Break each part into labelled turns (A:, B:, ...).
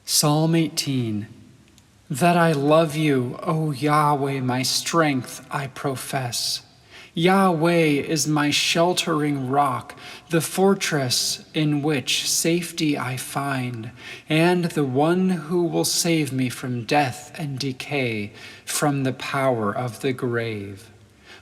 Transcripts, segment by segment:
A: Psalm 18. That I love you, O Yahweh, my strength, I profess. Yahweh is my sheltering rock, the fortress in which safety I find, and the one who will save me from death and decay, from the power of the grave.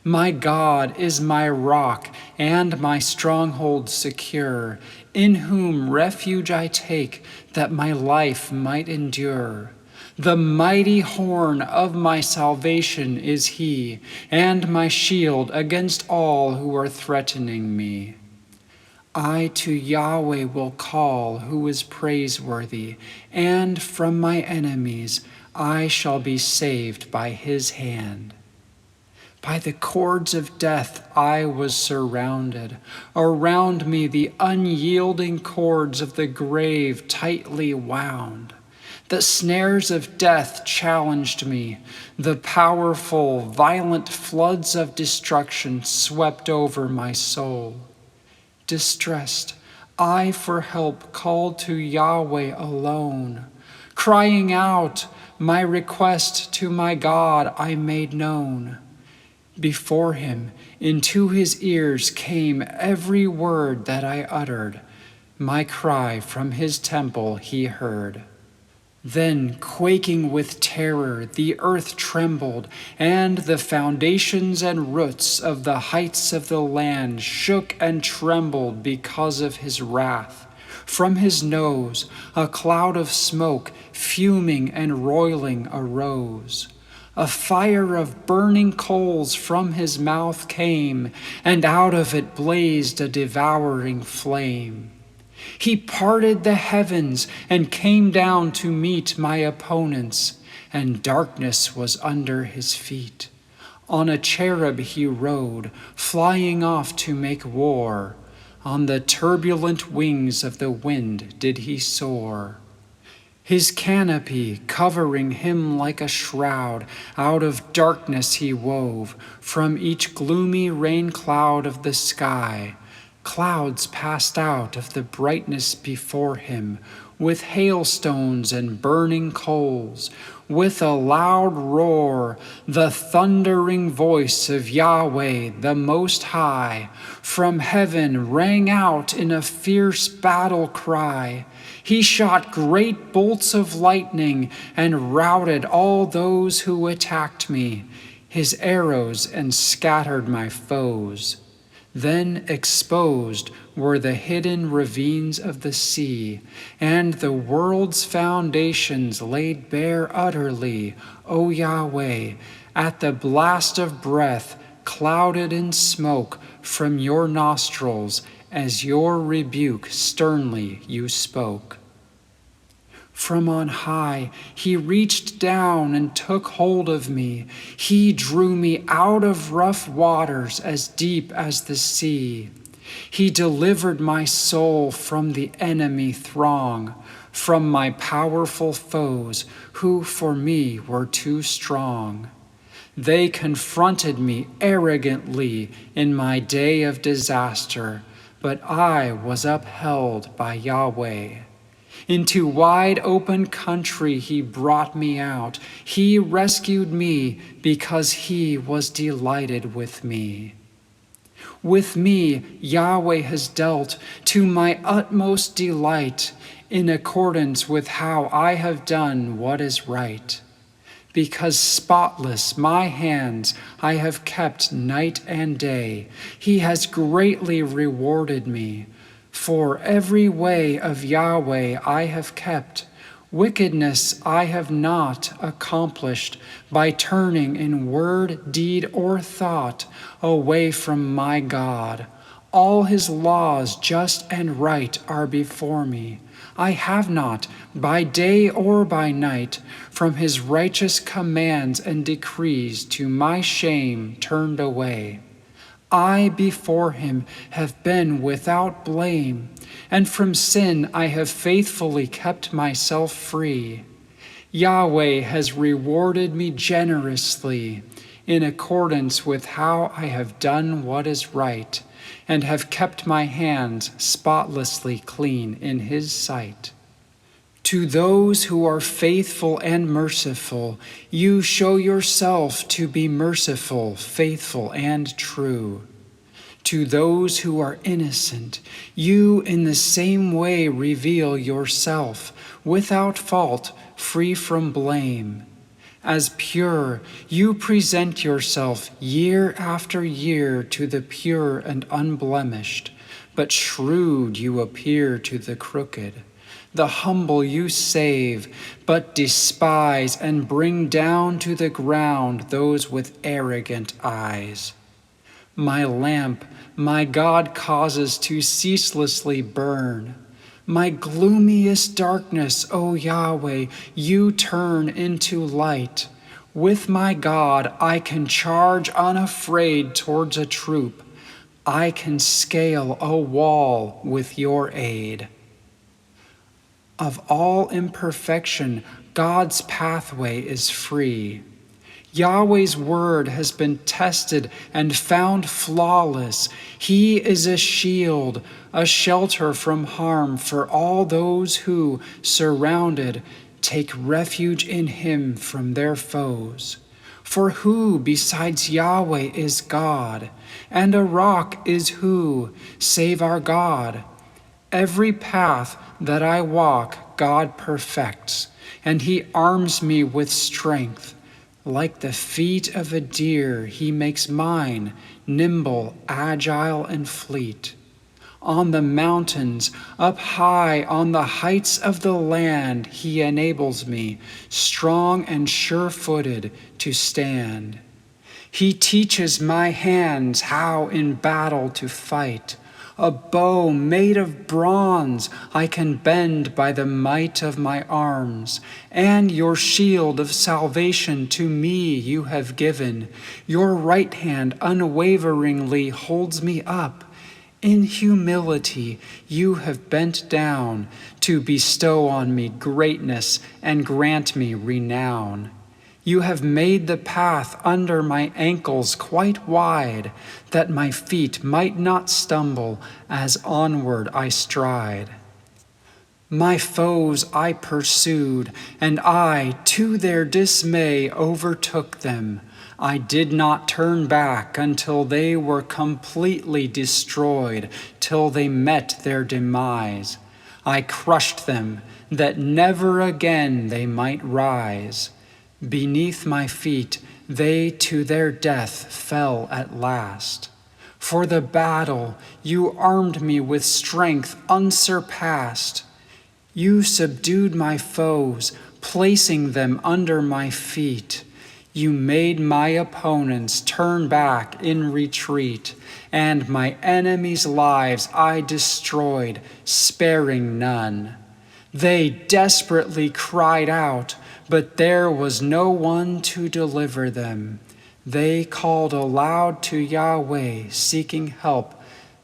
A: My God is my rock and my stronghold secure, in whom refuge I take, that my life might endure. The mighty horn of my salvation is he, and my shield against all who are threatening me. I to Yahweh will call, who is praiseworthy, and from my enemies I shall be saved by his hand. By the cords of death I was surrounded. Around me the unyielding cords of the grave tightly wound. The snares of death challenged me. The powerful, violent floods of destruction swept over my soul. Distressed, I for help called to Yahweh alone. Crying out, my request to my God I made known. Before him, into his ears came every word that I uttered. My cry from his temple he heard. Then, quaking with terror, the earth trembled, and the foundations and roots of the heights of the land shook and trembled because of his wrath. From his nose, a cloud of smoke, fuming and roiling, arose. A fire of burning coals from his mouth came, and out of it blazed a devouring flame. He parted the heavens and came down to meet my opponents, and darkness was under his feet. On a cherub he rode, flying off to make war. On the turbulent wings of the wind did he soar. His canopy, covering him like a shroud, out of darkness he wove, from each gloomy rain cloud of the sky. Clouds passed out of the brightness before him, with hailstones and burning coals. With a loud roar, the thundering voice of Yahweh the Most High from heaven rang out in a fierce battle cry. He shot great bolts of lightning and routed all those who attacked me, his arrows, and scattered my foes. Then exposed were the hidden ravines of the sea, and the world's foundations laid bare utterly, O Yahweh, at the blast of breath, clouded in smoke from your nostrils, as your rebuke sternly you spoke. From on high he reached down and took hold of me. He drew me out of rough waters as deep as the sea. He delivered my soul from the enemy throng, from my powerful foes, who for me were too strong. They confronted me arrogantly in my day of disaster, but I was upheld by Yahweh. Into wide open country he brought me out. He rescued me because he was delighted with me. With me Yahweh has dealt to my utmost delight, in accordance with how I have done what is right. Because spotless my hands I have kept night and day, he has greatly rewarded me. For every way of Yahweh I have kept. Wickedness I have not accomplished by turning in word, deed, or thought away from my God. All his laws, just and right, are before me. I have not, by day or by night, from his righteous commands and decrees to my shame turned away. I before him have been without blame, and from sin I have faithfully kept myself free. Yahweh has rewarded me generously, in accordance with how I have done what is right, and have kept my hands spotlessly clean in his sight. To those who are faithful and merciful, you show yourself to be merciful, faithful, and true. To those who are innocent, you in the same way reveal yourself, without fault, free from blame. As pure, you present yourself year after year to the pure and unblemished, but shrewd you appear to the crooked. The humble you save, but despise and bring down to the ground those with arrogant eyes. My lamp, my God causes to ceaselessly burn. My gloomiest darkness, O Yahweh, you turn into light. With my God I can charge unafraid towards a troop. I can scale a wall with your aid. Of all imperfection, God's pathway is free. Yahweh's word has been tested and found flawless. He is a shield, a shelter from harm for all those who, surrounded, take refuge in him from their foes. For who besides Yahweh is God? And a rock is who, save our God? Every path that I walk, God perfects, and he arms me with strength. Like the feet of a deer, he makes mine nimble, agile, and fleet. On the mountains, up high on the heights of the land, he enables me, strong and sure-footed, to stand. He teaches my hands how in battle to fight. A bow made of bronze I can bend by the might of my arms, and your shield of salvation to me you have given. Your right hand unwaveringly holds me up. In humility you have bent down to bestow on me greatness and grant me renown. You have made the path under my ankles quite wide, that my feet might not stumble as onward I stride. My foes I pursued, and I, to their dismay, overtook them. I did not turn back until they were completely destroyed, till they met their demise. I crushed them, that never again they might rise. Beneath my feet, they to their death fell at last. For the battle, you armed me with strength unsurpassed. You subdued my foes, placing them under my feet. You made my opponents turn back in retreat, and my enemies' lives I destroyed, sparing none. They desperately cried out, but there was no one to deliver them. They called aloud to Yahweh, seeking help,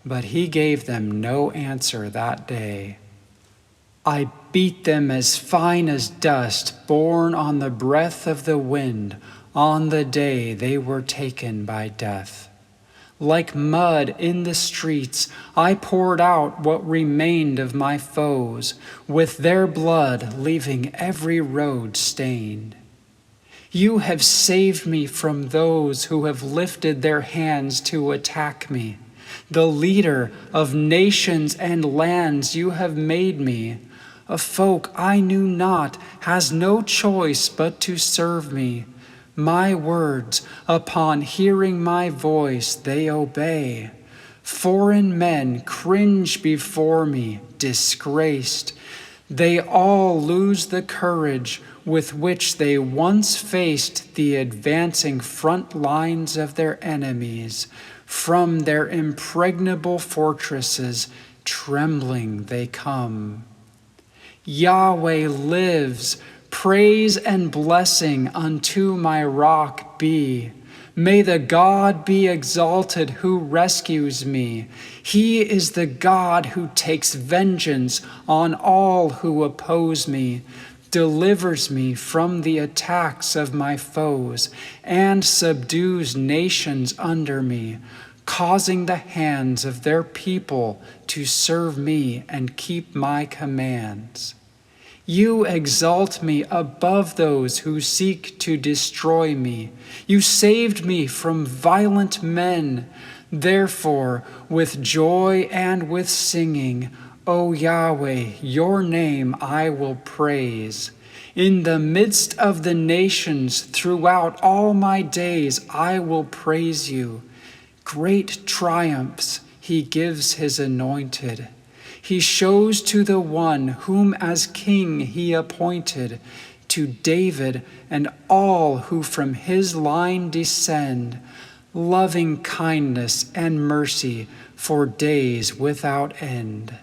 A: but he gave them no answer that day. I beat them as fine as dust, borne on the breath of the wind, on the day they were taken by death. Like mud in the streets, I poured out what remained of my foes, with their blood leaving every road stained. You have saved me from those who have lifted their hands to attack me. The leader of nations and lands you have made me. A folk I knew not has no choice but to serve me. My words, upon hearing my voice, they obey. Foreign men cringe before me, disgraced. They all lose the courage with which they once faced the advancing front lines of their enemies. From their impregnable fortresses, trembling they come. Yahweh lives. Praise and blessing unto my rock be. May the God be exalted who rescues me. He is the God who takes vengeance on all who oppose me, delivers me from the attacks of my foes, and subdues nations under me, causing the hands of their people to serve me and keep my commands. You exalt me above those who seek to destroy me. You saved me from violent men. Therefore, with joy and with singing, O Yahweh, your name I will praise. In the midst of the nations, throughout all my days, I will praise you. Great triumphs he gives his anointed. He shows to the one whom as king he appointed, to David and all who from his line descend, loving kindness and mercy for days without end.